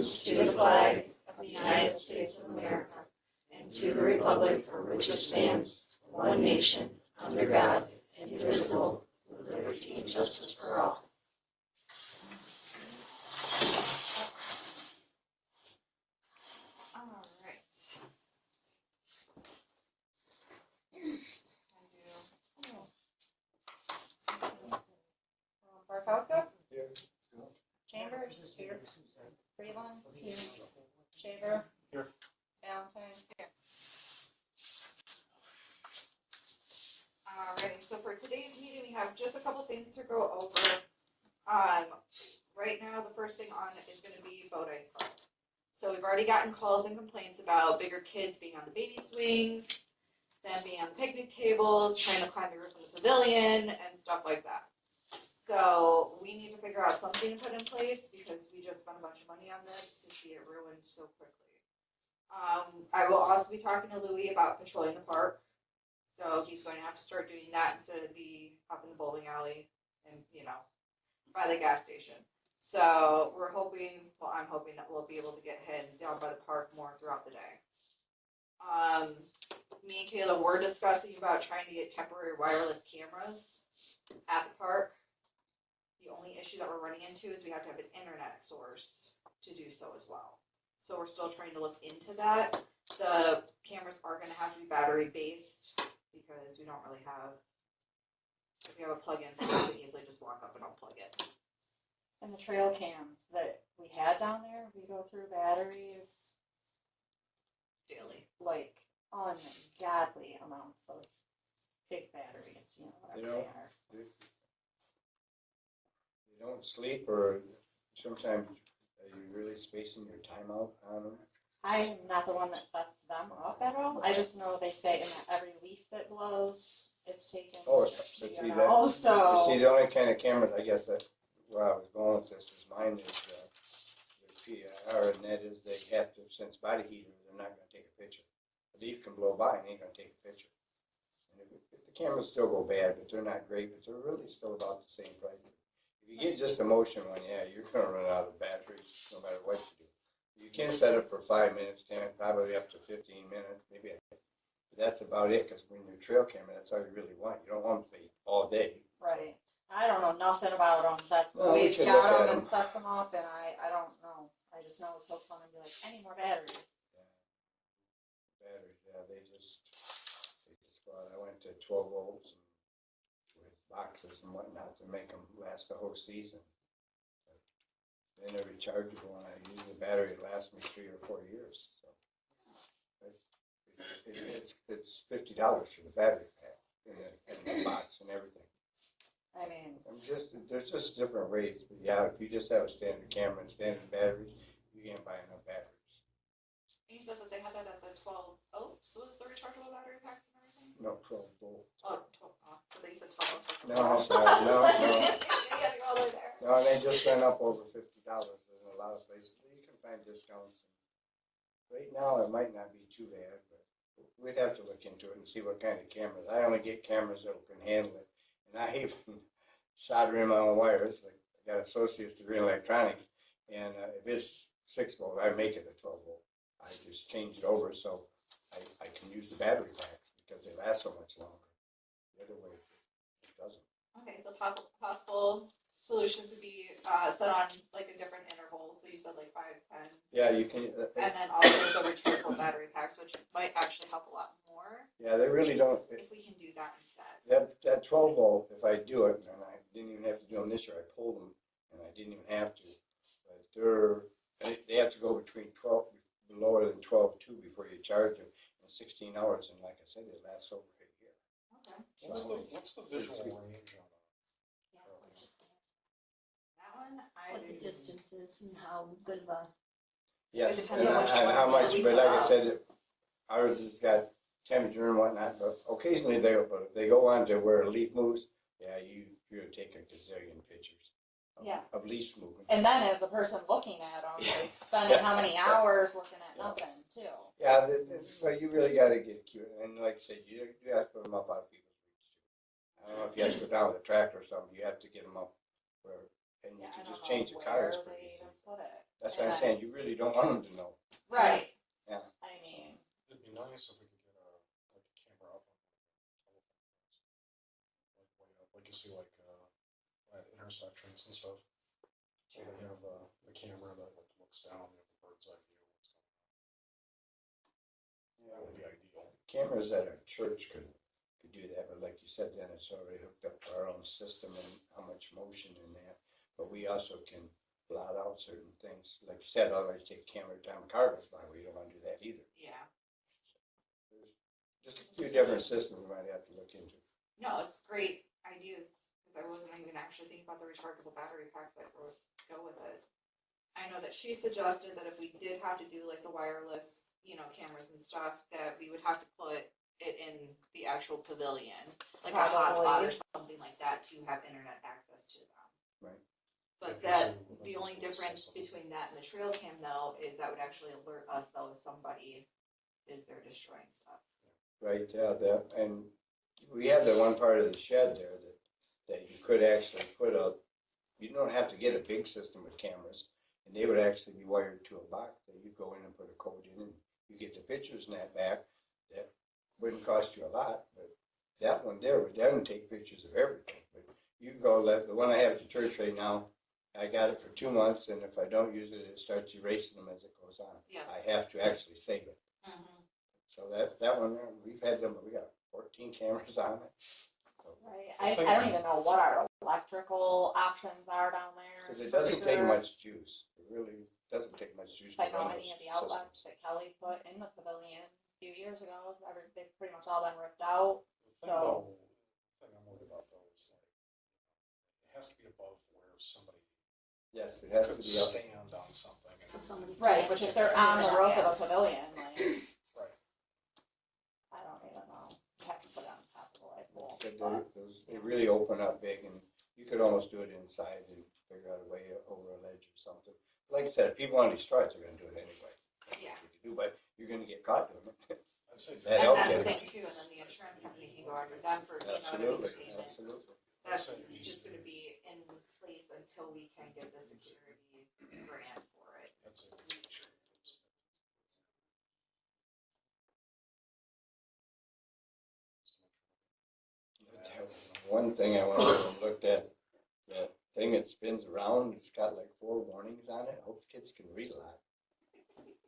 allegiance to the flag of the United States of America and to the republic for which it stands, one nation, under God, indivisible, with liberty and justice for all. All right. Barkowska? Here. Chambers? Here. Freeland? Here. Shaver? Here. Valentine? Here. Alrighty, so for today's meeting, we have just a couple things to go over. Right now, the first thing on is going to be boat ice club. So we've already gotten calls and complaints about bigger kids being on the baby swings, them being on the picnic tables, trying to climb the roof of the pavilion, and stuff like that. So we need to figure out something to put in place because we just spent a bunch of money on this to see it ruined so quickly. I will also be talking to Louis about patrolling the park. So he's going to have to start doing that instead of be up in the bowling alley and, by the gas station. So we're hoping, I'm hoping that we'll be able to get him down by the park more throughout the day. Me and Kayla were discussing about trying to get temporary wireless cameras at the park. The only issue that we're running into is we have to have an internet source to do so as well. So we're still trying to look into that. The cameras are going to have to be battery based because we don't really have, if you have a plug-in, so you can easily just walk up and unplug it. And the trail cams that we had down there, we go through batteries Daily. like ungodly amounts of big batteries, whatever they are. You don't sleep, or sometimes are you really spacing your time out on them? I'm not the one that sets them up at all. I just know they say in that every leaf that blows, it's taken. Oh, so see that? So See, the only kind of cameras, I guess, that where I was going with this is mine is the PIR, and that is they have to, since body heater, they're not going to take a picture. A leaf can blow by and they ain't going to take a picture. And if the cameras still go bad, but they're not great, but they're really still about the same price. If you get just a motion one, yeah, you're going to run out of batteries no matter what you do. You can set it for 5 minutes, 10, probably up to 15 minutes, maybe. But that's about it, because when you're trail camera, that's all you really want. You don't want them to be all day. right. I don't know nothing about them. That's Well, we we've can got look at them and 'em. sets them up, and I don't know. I just know it's so fun and be like, I need more batteries. Batteries, yeah, they just go out. I went to 12 volts and with boxes and whatnot to make them last the whole season. But they're rechargeable, and I use the battery. It lasts me 3 or 4 years. So it's $50 for the battery pack in the box and everything. I mean, There's just different ways, but yeah, if you just have a standard camera and standard batteries, you can't buy enough batteries. And you said that they had that at the 12 volts was the rechargeable battery packs and everything? No, 12 volt. Oh, 12, so they said 12 volts. No, sorry, no. Yeah, you're all the way there. No, they just went up over $50 in a lot of places. You can find discounts. Right now, it might not be too bad, but we'd have to look into it and see what kind of cameras. I only get cameras that can handle it. And I even solder in my own wires. Like I got an associate's degree in electronics, and if it's 6 volt, I make it a 12 volt. I just change it over so I can use the battery packs because they last so much longer. The other way, it doesn't. Okay, so possible solutions would be set on like a different interval. So you said like 5, 10. Yeah, you can. And then also the rechargeable battery packs, which might actually help a lot more. Yeah, they really don't. If we can do that instead. That 12 volt, if I do it, and I didn't even have to do them this year, I pulled them, and I didn't even have to. But they have to go between 12, lower than 12.2 before you charge them in 16 hours, and like I said, it lasts over a year. Okay. What's the visual range on that? Yeah, that one, What the distance is and how good of a. Yeah, It depends and on which how ones much, we but put like I out. said, ours has got temperature and whatnot, but occasionally but if they go on to where a leaf moves, yeah, you're taking a gazillion pictures of leaves moving. and then if the person looking at them is spending how many hours looking at nothing too. Yeah, but you really got to get cute, and like I said, you have to put them up out of people's reach too. I don't know if you have to go down with a tractor or something. You have to get them up where, and you can just change the colors. Where they even put it. That's what I'm saying, you really don't want them to know. Right. I mean, It'd be nice if we could get like a camera up on telephone poles. Like way up, like you see like, at intersections and stuff. So they have, the camera that like looks down, you have a bird's eye view of what's going on. That would be ideal. Cameras at a church could do that, but like you said, then it's already hooked up to our own system and how much motion in that. But we also can blot out certain things. Like you said, otherwise take a camera down car goes by, we don't want to do that either. Yeah. There's just a few different systems we might have to look into. No, it's great ideas, because I wasn't even actually thinking about the rechargeable battery packs that would go with it. I know that she suggested that if we did have to do like the wireless, cameras and stuff, that we would have to put it in the actual pavilion, like a hotspot or something like that, to have internet access to them. Right. But that, the only difference between that and the trail cam though, is that would actually alert us though if somebody is there destroying stuff. Right, and we have that one part of the shed there that you could actually put up, you don't have to get a big system with cameras, and they would actually be wired to a box that you go in and put a code in, and you get the pictures in that back. That wouldn't cost you a lot, but that one there would then take pictures of everything. But you can go, the one I have at the church right now, I got it for 2 months, and if I don't use it, it starts erasing them as it goes on. Yeah. I have to actually save it. Mm-hmm. So that one there, we've had them, we got 14 cameras on it. right, I don't even know what our electrical options are down there. Because it doesn't take much juice. It really doesn't take much juice. I know run any of the those outlets systems. that Kelly put in the pavilion a few years ago, they've pretty much all been ripped out. The thing I'm worried about though is like, it has to be above where somebody Yes, it has to could be up. stand on something. So somebody. Right, which if they're on the roof of the pavilion, like, Right. I don't even know. You have to put it on top of the light pole. They really open up big, and you could almost do it inside and figure out a way over a ledge or something. Like I said, if people want to destroy it, they're going to do it anyway. Yeah. You can do, but you're going to get caught doing it. I'd say That And helps that's the you. thing too, and then the insurance company can go after them for, Absolutely, payment. absolutely. That's just gonna be in place until we can get the security grant for it. That's a One thing I wanted to look at, that thing that spins around, it's got like 4 warnings on it. I hope kids can read a lot.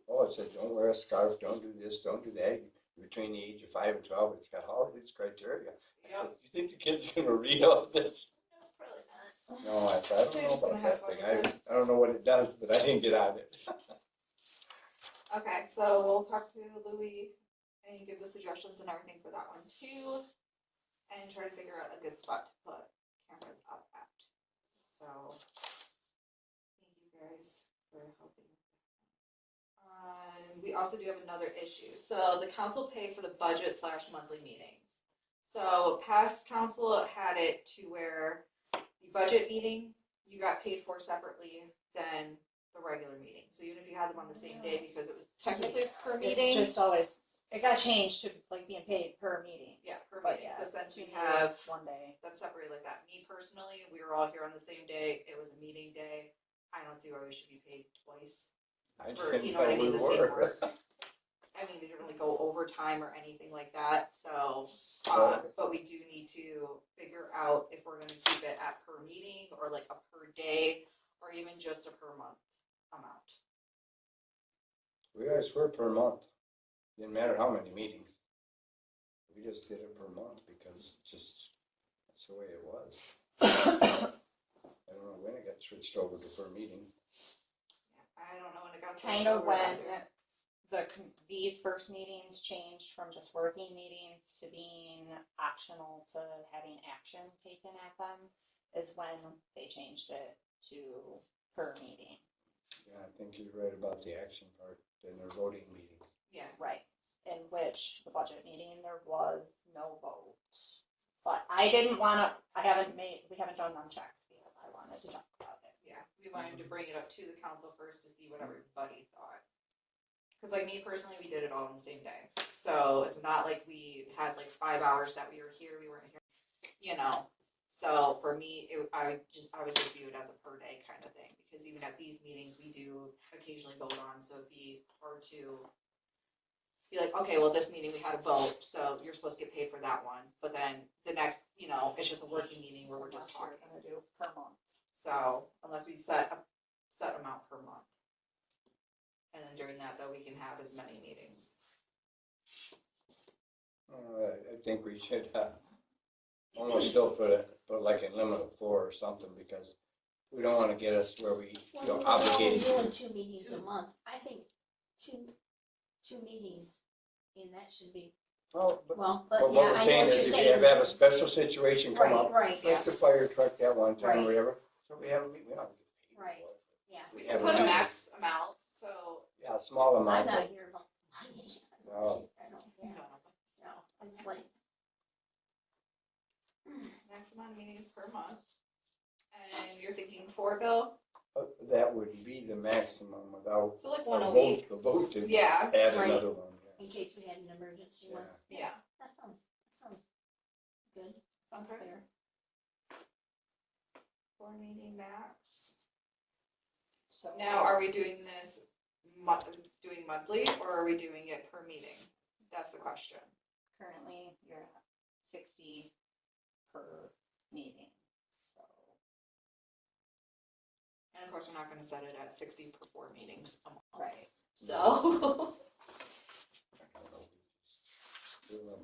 Oh, it said, don't wear a scarf, don't do this, don't do that. Between the age of 5 and 12, it's got all these criteria. I said, you think the kids are gonna read all this? No, I don't know about that thing. I don't know what it does, but I didn't get on it. Okay, so we'll talk to Louis and give the suggestions and everything for that one too. And try to figure out a good spot to put cameras up at. So, thank you guys for helping. We also do have another issue. So the council paid for the budget/monthly meetings. So past council had it to where the budget meeting, you got paid for separately than the regular meeting. So even if you had them on the same day, because it was technically per meeting. It's just always, it got changed to like being paid per meeting. Yeah, per But meeting. yeah, So since we you have need one day. them separated like that, me personally, we were all here on the same day. It was a meeting day. I don't see why we should be paid twice. I For, didn't you know what I know mean, we the same were. work. I mean, we didn't really go overtime or anything like that, so, but we do need to figure out if we're gonna keep it at per meeting or like a per day or even just a per month amount. We guys were per month. Didn't matter how many meetings. We just did it per month because that's the way it was. I don't know when it got switched over to per meeting. I don't know when it got. Kind of over when either. these first meetings changed from just working meetings to being optional to having action taken at them is when they changed it to per meeting. Yeah, I think you're right about the action part in their voting meetings. Yeah, Right. In which the budget meeting, there was no vote. But I didn't want to, we haven't done them checks because I wanted to talk about it. yeah, we wanted to bring it up to the council first to see what everybody thought. Cause like me personally, we did it all in the same day. So it's not like we had like 5 hours that we were here, we weren't here, So for me, I would just view it as a per day kind of thing, because even at these meetings, we do occasionally vote on, so it'd be hard to be like, okay, well, this meeting we had a vote, so you're supposed to get paid for that one, but then the next, it's just a working meeting where we're just Unless you're talking. gonna do per month. So unless we set a set amount per month. And then during that, though, we can have as many meetings. I think we should almost still put like a limit of 4 or something, because we don't want to get us where we feel Well, obligated. we're only doing 2 meetings a month. I think two meetings, and that should be, Well, but well, but but what yeah, we're I know saying what is you're if you saying. have a special situation come up, Right, Yeah. like the fire truck that one time or Right. whatever, so we have a meeting, we don't get paid. Right. for it. yeah. We have can a put a meeting. max amount, so. Yeah, a small I'm amount, not but here about money. No. I don't, yeah, no, it's like, Max amount of meetings per month. And you're thinking 4, Bill? that would be the maximum without So like a 1 a week. vote to Yeah, add Right. another one. in case we had an emergency one. yeah. That sounds good. Sounds Okay. fair. 4 meeting max. So Now, are we doing this doing monthly, or are we doing it per meeting? That's the question. currently you're at 60 per meeting, so. And of course, we're not gonna set it at 60 per 4 meetings a month. Right. So.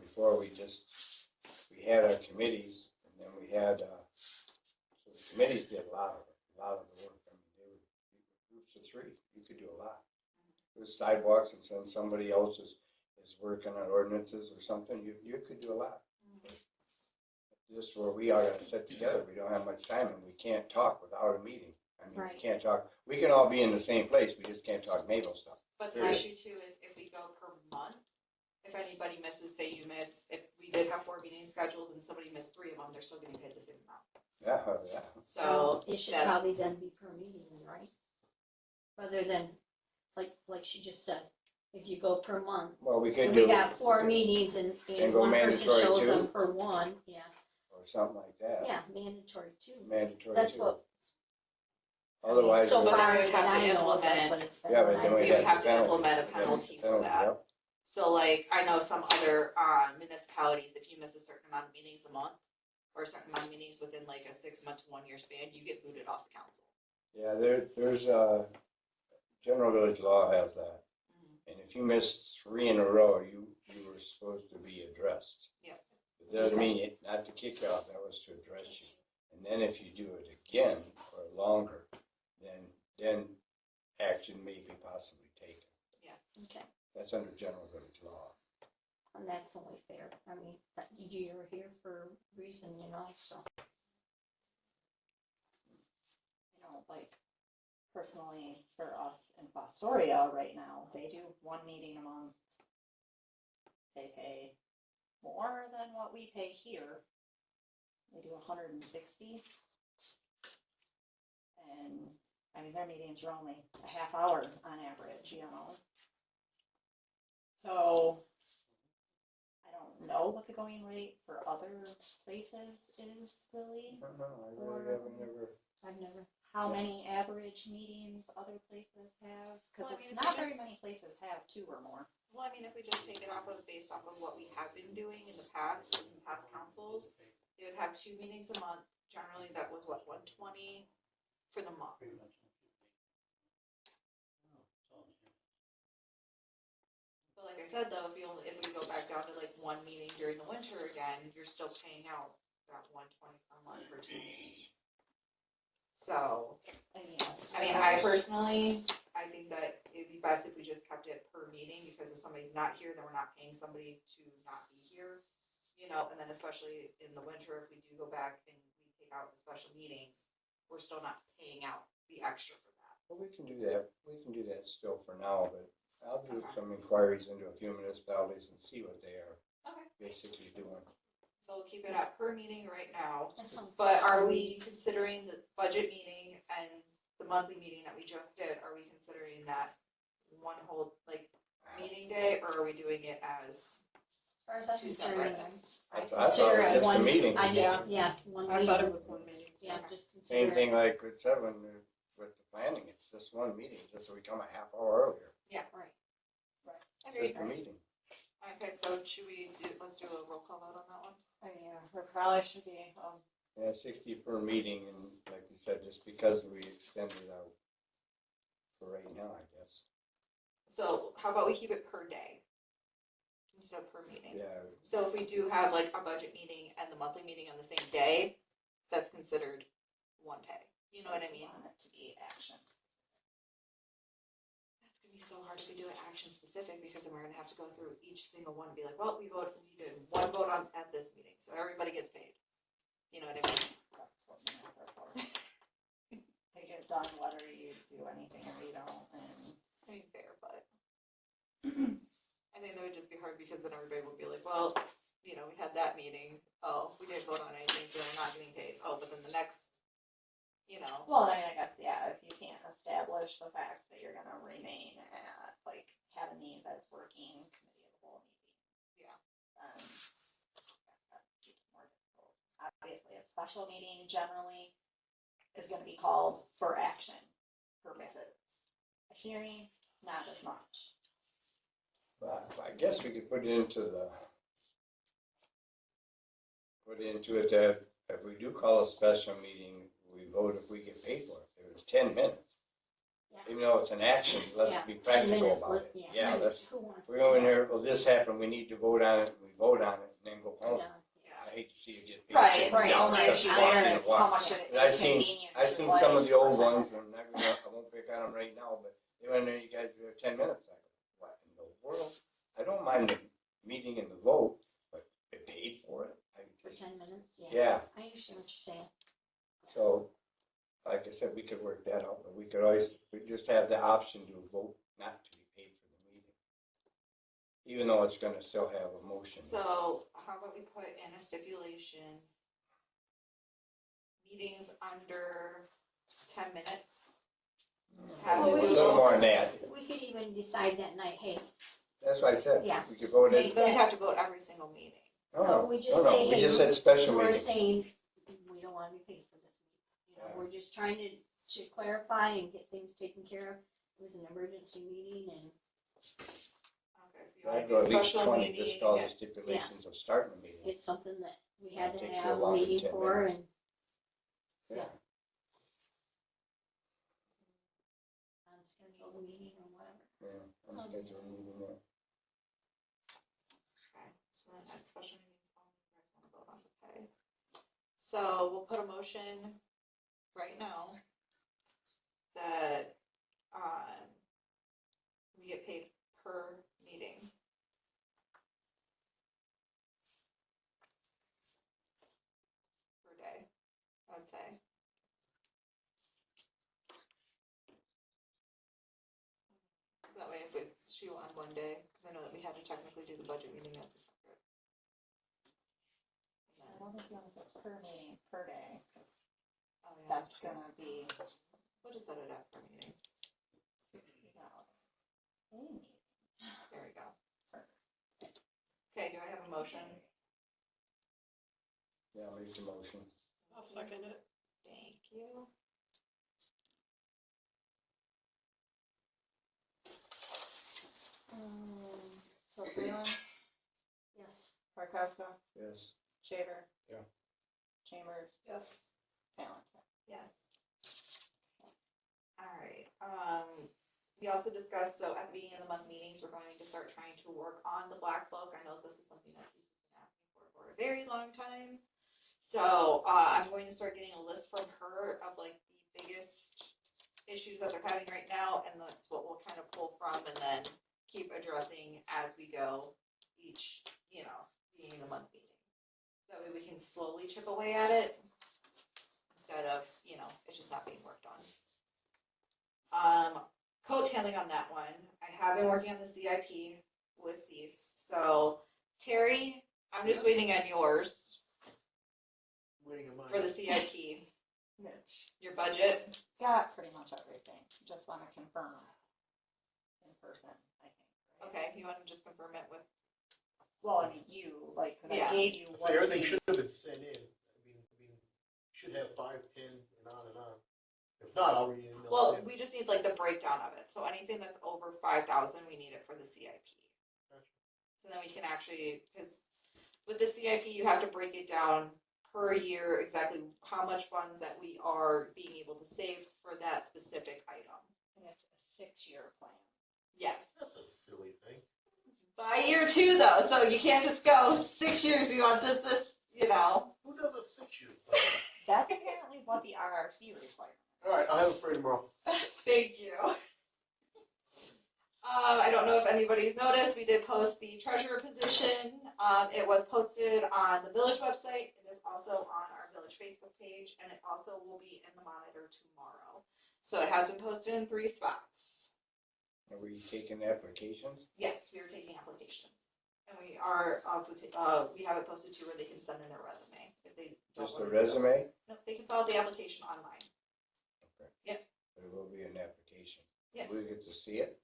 Before we had our committees, and then we had, so the committees did a lot of the work. I mean, they were groups of 3, you could do a lot. With sidewalks, and then somebody else is working on ordinances or something, you could do a lot. Just where we are gonna sit together, we don't have much time, and we can't talk without a meeting. I mean, Right. we can't talk, we can all be in the same place, we just can't talk Mayville stuff. But the Period. issue too is if we go per month, if anybody misses, say you miss, if we did have 4 meetings scheduled and somebody missed 3 of them, they're still getting paid the same amount. Yeah. So It should that- probably then be per meeting, then, right? Rather than, like she just said, if you go per month, Well, we could and do. we got 4 meetings and And go one person mandatory shows too. them for one, yeah, Or something like that. yeah, mandatory too. Mandatory That's too. what, Otherwise, so we- But then far we would that have to I know of, that's implement- what it's been. yeah, but then we we would have have the to penalty. implement a Yeah, penalty for penalty, that. yep. So like, I know some other municipalities, if you miss a certain amount of meetings a month, or a certain amount of meetings within like a 6-month to 1 year span, you get booted off the council. Yeah, there's general village law has that. And if you missed 3 in a row, you were supposed to be addressed. Yep. It doesn't mean it, not to kick you out, that was to address you. And then if you do it again or longer, then action may be possibly taken. Okay, That's under general village law. and that's only fair, I mean, you're here for a reason, so. Like personally for us in Fostoria right now, they do 1 meeting a month. They pay more than what we pay here. They do 160. And I mean, their meetings are only a half hour on average, So I don't know what the going rate for other places is, Lily. I don't know, I really haven't never. I've never, How many average meetings other places have? Because Well, I mean, it's if not we very just- many places have 2 or more. Well, I mean, if we just take it based off of what we have been doing in the past councils, they would have 2 meetings a month. Generally, that was what, 120 for the month. But like I said, though, if we go back down to like 1 meeting during the winter again, you're still paying out that 120 per month for 2 meetings. So, And I mean, I personally, I think that it'd be best if we just kept it per meeting, because if somebody's not here, then we're not paying somebody to not be here. And then especially in the winter, if we do go back and we take out the special meetings, we're still not paying out the extra for that. Well, we can do that still for now, but I'll do Okay. some inquiries into a few municipalities and see what they are Okay. basically doing. So we'll keep it at per meeting right now. that sounds. But are we considering the budget meeting and the monthly meeting that we just did, are we considering that one whole, like, meeting day, or are we doing it as As far as I'm Two concerned, separate. I I thought consider it was it just a one, meeting. I just, yeah, one I thought it meeting. was one meeting. Yeah, Okay. just consider Same it. thing like with seven, with the planning, it's just one meeting, just so we come a half hour earlier, Agreed. just a meeting. Okay, so should we do, let's do a roll call vote on that one? Oh, yeah, there probably should be, Yeah, 60 per meeting, and like you said, just because we extended it out for right now, I guess. So how about we keep it per day instead of per meeting? Yeah, So if we do have like a budget meeting and the monthly meeting on the same day, that's considered one day. You know what I mean? want it to be actions. That's gonna be so hard if we do it action specific because then we're gonna have to go through each single one and be like, well, we did one vote on at this meeting, so everybody gets paid. You know what I mean? That's what minutes are for. They get done whether you do anything or you don't, and I mean, fair, but I think that would just be hard because then everybody would be like, well, you know, we had that meeting. Oh, we didn't vote on anything, so they're not getting paid. Oh, but then the next, you know, well, I mean, I guess, yeah, if you can't establish the fact that you're gonna remain at, like, having these as working committee of the whole meeting. Yeah. That makes it more difficult. Obviously, a special meeting generally is gonna be called for action purposes. A hearing, not as much. but I guess we could put it into it that if we do call a special meeting, we vote if we get paid for it. If it's 10 minutes. Yeah. Even though it's an action, let's Yeah, be 10 practical minutes, about it. let's- Yeah, let's, Who wants we to go in know? there, well, this happened, we need to vote on it, we vote on it, and then go home. Yeah. I hate to see it get paid. Right, sitting right, down only because issue it's there walking is and walking. how much it I've seen- inconvenience I've your seen life some of the old for 10 ones, and I won't pick on them right now, but they went in there, you guys have 10 minutes. I go, what in the world? I don't mind the meeting and the vote, but they paid for it. For 10 minutes, yeah. Yeah, I understand what you're saying. so, like I said, we could work that out, but we could always, we just have the option to vote not to be paid for the meeting. Even though it's gonna still have a motion. so how about we put in a stipulation? Meetings under 10 minutes. Have A to Well, do little more than that. We could even decide that night, hey, That's what I said. Yeah. We could vote it. Then we'd have to vote every single meeting. No, So no, we just no, no, say, we hey, just said special we're meetings. saying we don't want to be paid for this meeting. You know, Yeah. we're just trying to clarify and get things taken care of. It was an emergency meeting and Okay, so you want I'd to go do at a least special 20, meeting? just all the yeah. stipulations of starting the meeting. it's something that we had It to takes you have a longer than meeting 10 for minutes. and Yeah. unscheduled meeting or whatever. Yeah, I'm scheduling a meeting there. Okay, so then at special meetings, only you guys want to vote on the pay. So we'll put a motion right now that, we get paid per meeting. Per day, I would say. So that way if it's due on one day, because I know that we had to technically do the budget meeting as a separate. And I then- don't think you want to say per meeting, per day, 'cause Oh, yeah, that's gonna be we'll just set it up for a meeting. $60. Any meeting. There we go. Okay, do I have a motion? Yeah, I'll make the motion. I'll second it. Thank you. So Freeland, Yes. Parkowska, Yes. Shaver. Yeah. Chambers, Yes. Talent. Yes. All right, we also discussed, so at the beginning of the month meetings, we're going to start trying to work on the black book. I know this is something that Cece's been asking for a very long time. So, I'm going to start getting a list from her of like the biggest issues that they're having right now, and that's what we'll kind of pull from and then keep addressing as we go each, you know, beginning of the month meeting. That way we can slowly chip away at it instead of, you know, it's just not being worked on. Coattailing on that one, I have been working on the CIP with Cease. So Terry, I'm just waiting on yours Waiting on for mine. the CIP. Which Your budget. got pretty much everything. Just want to confirm in person, I think. Right? Okay, you want to just confirm it with Well, I mean, you, like, 'cause Yeah. I gave you So what everything the- should have been sent in. I mean, should have 5, 10, and on and on. If not, I'll re-email Well, it in. we just need like the breakdown of it. So anything that's over 5,000, we need it for the CIP. Gotcha. So then we can actually, because with the CIP, you have to break it down per year exactly how much funds that we are being able to save for that specific item. And it's a 6-year plan. Yes. That's a silly thing. By year 2 though, so you can't just go 6 years. We want this, you know. Who does a 6-year plan? That's apparently what the RRC requires. All right, I'll have it for you tomorrow. Thank you. I don't know if anybody's noticed, we did post the treasurer position. It was posted on the village website. It is also on our village Facebook page, and it also will be in the Monitor tomorrow. So it has been posted in 3 spots. Are we taking applications? Yes, we are taking applications. And we are also, we have it posted to where they can send in their resume. If they don't Just a want to- resume? No, they can file the application online. There will be an application. Yes. We get to see it?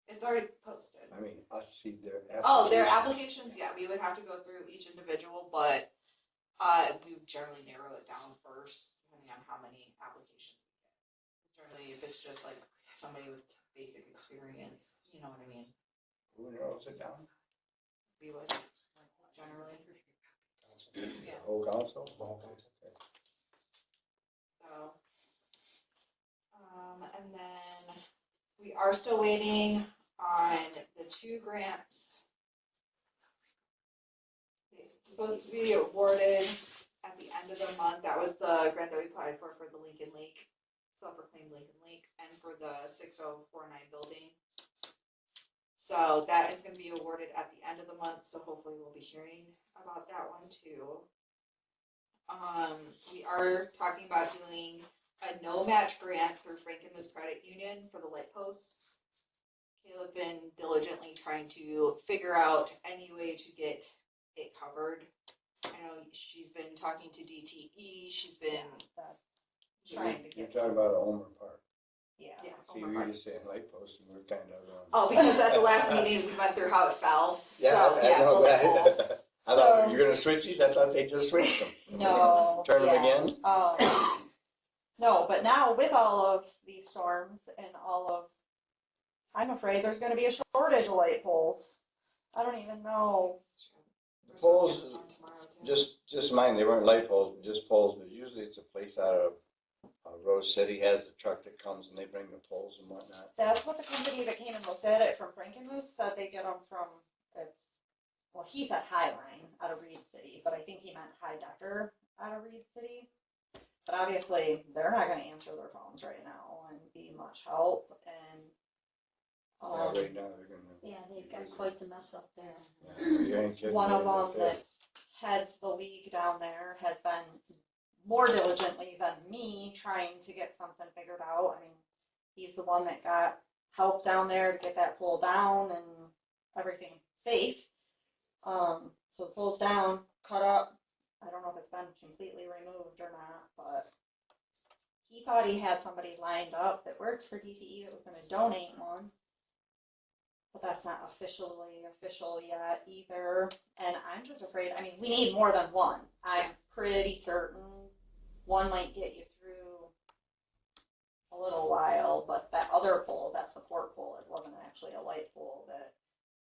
It's already posted. I mean, us see their applications. Oh, their applications, yeah, we would have to go through each individual, but we would generally narrow it down first, depending on how many applications we get. Generally, if it's just like somebody with basic experience, you know what I mean, Who narrows it down? we would generally, The whole council? The whole council. Okay. so. And then we are still waiting on the 2 grants. It's supposed to be awarded at the end of the month. That was the grant that we applied for the Lincoln Lake, self-proclaimed Lincoln Lake, and for the 6049 building. So that is going to be awarded at the end of the month, so hopefully we'll be hearing about that one too. We are talking about doing a no-match grant through Frankenmuth Credit Union for the light posts. Kayla's been diligently trying to figure out any way to get it covered. I know she's been talking to DTE, she's been, That's trying to You're get, talking about Omer Park. yeah. yeah. See, we were just saying light posts and we're kind of. Oh, because at the last meeting, we went through how it fell. Yeah, So, I know those poles. that. I thought, So- you're gonna switch these? I thought they just switched them. No. Turn them yeah. again? No, but now with all of these storms and all of, I'm afraid there's gonna be a shortage of light poles. I don't even know. We're supposed to Poles, get some tomorrow, too. just mine, they weren't light poles, just poles, but usually it's a place out of, Rose City has a truck that comes and they bring the poles and whatnot. That's what the company that came and looked at it from Frankenmuth said they get them from, well, he said Highline out of Reed City, but I think he meant High Decker out of Reed City. But obviously, they're not gonna answer their phones right now and be much help, and, Yeah, right now they're gonna. Yeah, they've got quite the mess up there. Yeah, you ain't kidding. one of me about them that heads the league down there has been more diligently than me trying to get something figured out. I mean, he's the one that got help down there to get that pole down and everything safe. So the pole's down, cut up. I don't know if it's been completely removed or not, but he thought he had somebody lined up that works for DTE that was going to donate one. But that's not officially official yet either. And I'm just afraid, I mean, we need more than one. I'm pretty certain one might get you through a little while, but that other pole, that support pole, it wasn't actually a light pole that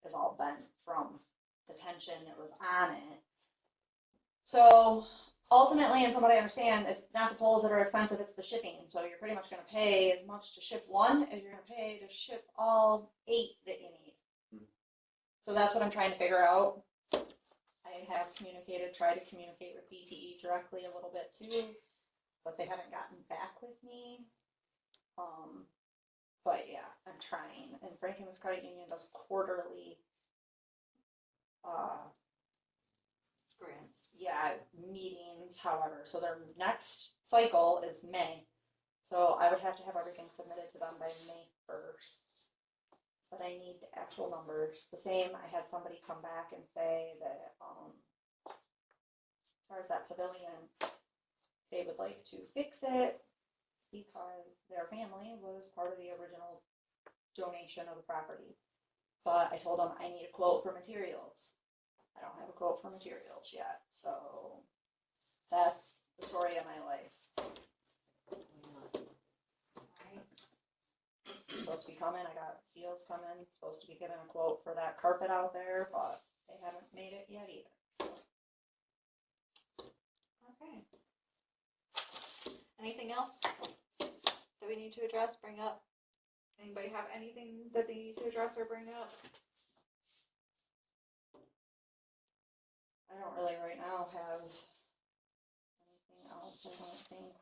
is all bent from the tension that was on it. So ultimately, and from what I understand, it's not the poles that are expensive, it's the shipping. So you're pretty much going to pay as much to ship one as you're going to pay to ship all 8 that you need. So that's what I'm trying to figure out. I have tried to communicate with DTE directly a little bit too, but they haven't gotten back with me. But yeah, I'm trying. And Frankenmuth Credit Union does quarterly Grants. meetings, however. So their next cycle is May. So I would have to have everything submitted to them by May 1st. But I need actual numbers. The same, I had somebody come back and say that as far as that pavilion, they would like to fix it because their family was part of the original donation of the property. But I told them I need a quote for materials. I don't have a quote for materials yet, so that's the story of my life. Supposed to be coming, I got seals coming, supposed to be giving a quote for that carpet out there, but they haven't made it yet either. Okay. Anything else that we need to address, bring up? Anybody have anything that they need to address or bring up? I don't really right now have anything else, I don't think.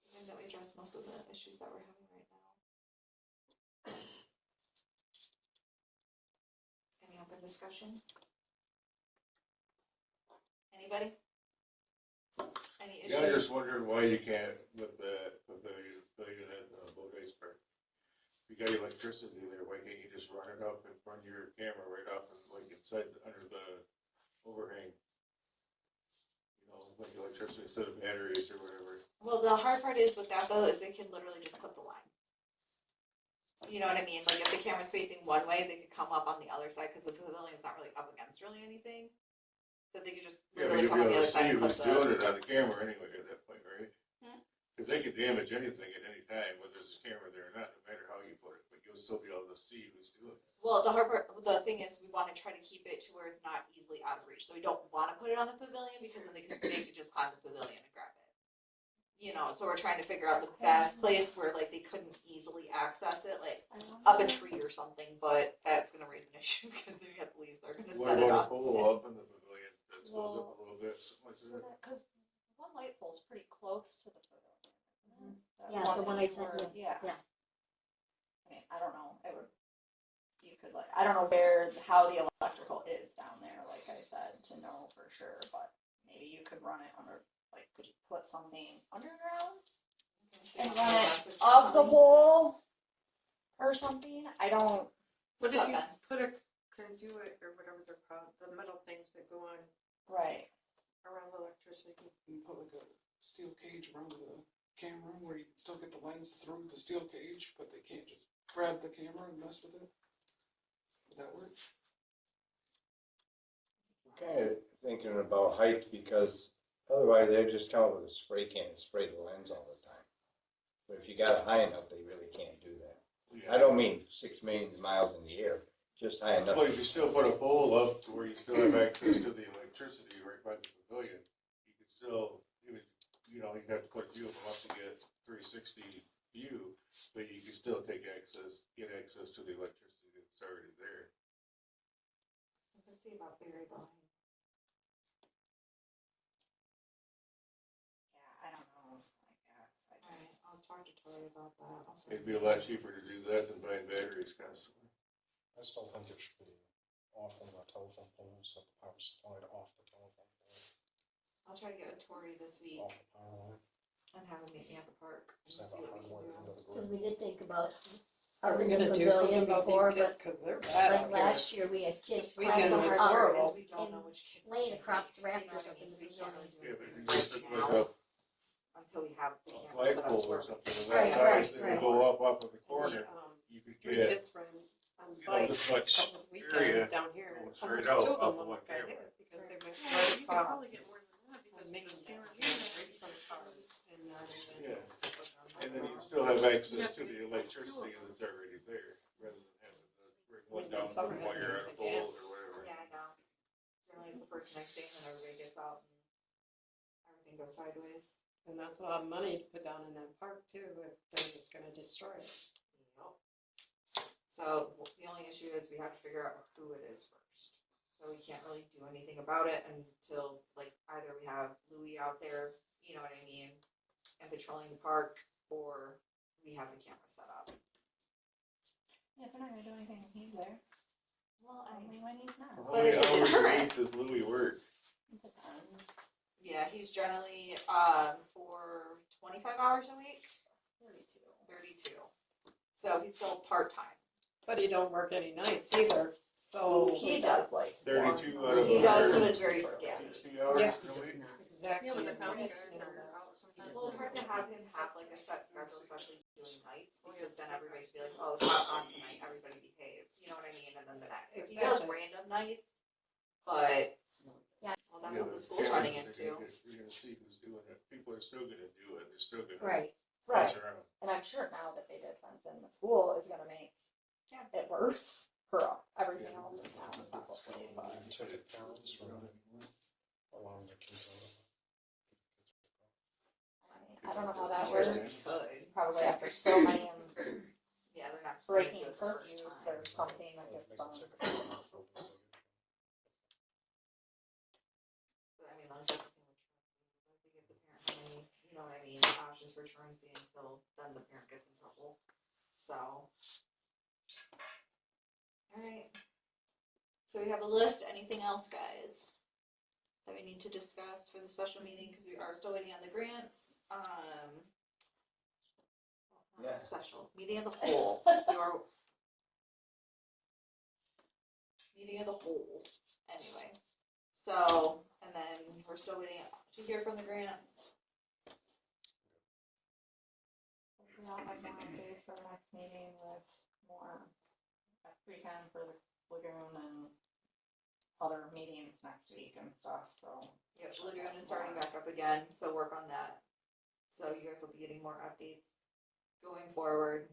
I think that we addressed most of the issues that we're having right now. Any open discussion? Anybody? Any issues? Yeah, I just wondered why you can't, with the pavilion at the boat ice park. You got electricity there, why can't you just run it up and run your camera right up and like inside, under the overhang? You know, like electricity instead of batteries or whatever. Well, the hard part is with that though, is they can literally just clip the line. You know what I mean? Like if the camera's facing one way, they could come up on the other side because the pavilion's not really up against really anything. So they could just Yeah, but literally you'll come on be the able other to side see and clip who's doing the. it on the camera anyway at that point, right? Hmm? Because they could damage anything at any time, whether there's a camera there or not, no matter how you put it, but you'll still be able to see who's doing it. Well, the hard part, the thing is, we want to try to keep it to where it's not easily out of reach. So we don't want to put it on the pavilion because then they could just climb the pavilion and grab it. You know, so we're trying to figure out the best place where like they couldn't easily access it, like up a tree or something. But that's gonna raise an issue because then you have police that are gonna What set it about a up. pole up in the pavilion that goes up a little bit, something like So that? that, cause one light pole's pretty close to the pavilion. isn't it? That Yeah, the one that I you sent were- you. Yeah. Yeah. I mean, I don't know, it would, you could like, I don't know how the electrical is down there, like I said, to know for sure, but maybe you could run it under, like, could you put something underground? And run it up the pole or something? I don't, What What's if up, you Ben? put a conduit or whatever they're called, the metal things that go on right, around the electricity? You put like a steel cage around the camera where you can still get the lens through the steel cage, but they can't just grab the camera and mess with it. Would that work? I'm kind of thinking about height because otherwise they just come up with a spray can and spray the lens all the time. But if you got it high enough, they really can't do that. I don't mean 6 million miles in the air, just high enough. Well, if you still put a pole up to where you still have access to the electricity right by the pavilion, you could still, you know, you'd have to put a few of them up to get 360 view, but you can still get access to the electricity that's already there. Let's see about Barry behind. yeah, I don't know, I guess, Alright, I'll talk to Tori about that. I'll send It'd be a lot cheaper to do that than buying batteries constantly. I still think it should be off of the telephone pole, so the power supplied off the telephone pole, I'll try to get with Tori this week off the power line. and have him meet me at the park and Just see have what a we hard can wire do. into the Because grid. we did think about Are we the gonna do something pavilion about before, these kids? but Cause they're bad like out here. last year, we had kids This weekend climbing was up horrible. We don't know and which kids. laying to across take, the you know rafters what I up in mean? the So we can't really do Yeah, but anything you just right like now a until we have the camera set up flagpole where or we something of Right, that size right, that right. would go up off of the corner, you could Three get, kids ran on you know, bikes this much over the area weekend down here, and going straight almost out two of off them of almost one got camera. hit because they went Yeah, right you could across. Probably get more than that because And making the that camera right in front of stars and not even. Yeah. And then you still have access to the electricity that's already there, rather than having to bring one down Summer from one hasn't year on a been pole or whatever. Yeah, I know. Generally, it's the first next day, and then everybody gets out and everything goes sideways. And that's a lot of money to put down in that park too, if they're just gonna destroy it. So the only issue is we have to figure out who it is first. So we can't really do anything about it until like either we have Louis out there, you know what I mean, and patrolling the park, or we have the camera set up. yeah, if they're not gonna do anything when he's there, Well, only when he's not. How many it's a hours a deterrent. week does Louis work? It depends. Yeah, he's generally for 25 hours a week, 32. So he's still part-time. But he don't work any nights either, so. He does. 32 out of He does, but 160 it's very scattered. hours Yeah. in a week? Exactly. Yeah, but the county guys Yeah, are out that's- sometimes. Well, it's hard to have him have like a set schedule, especially doing nights, because then everybody'd be like, oh, it's on tonight, everybody behave, you know what I mean, and then the next. If he does Exactly. random nights, but, Yeah. well, that's Yeah, what the but school's cameras, running they're into. gonna get- You're gonna see who's doing it. People are still gonna do it. They're still gonna. Right, mess right. around. And I'm sure now that they did fence in the school is gonna make it worse for everything else in town, probably, but. Even ticket parents for allowing their kids out. I don't know how that Sure, works. they could. Probably after so many Yeah, they're not just gonna do breaking it the first curfews, time. there's something that gets done. But I mean, like, that's the thing with truancy, like, they give the parent how many, you know what I mean, options for truancy until then the parent gets in trouble, so. Alright. So we have a list, anything else, guys? That we need to discuss for the special meeting, cause we are still waiting on the grants, Yeah. not special, meeting of the whole, your. Meeting of the whole, anyway. So, and then we're still waiting to hear from the grants. Hopefully I'll have more updates for the next meeting with more weekend for the lagoon and other meetings next week and stuff, so. Yep, Lagoon is starting back up again, so work on that. So you guys will be getting more updates going forward.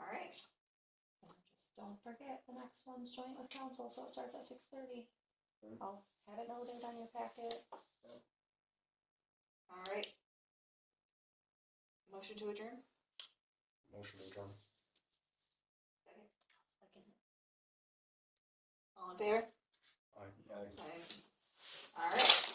Alright, And just don't forget, the next one's joint with council, so it starts at 6:30. I'll have it noted on your packet. alright. Motion to adjourn? Motion to adjourn. Second. All in favor? Aye. Yeah, Alright.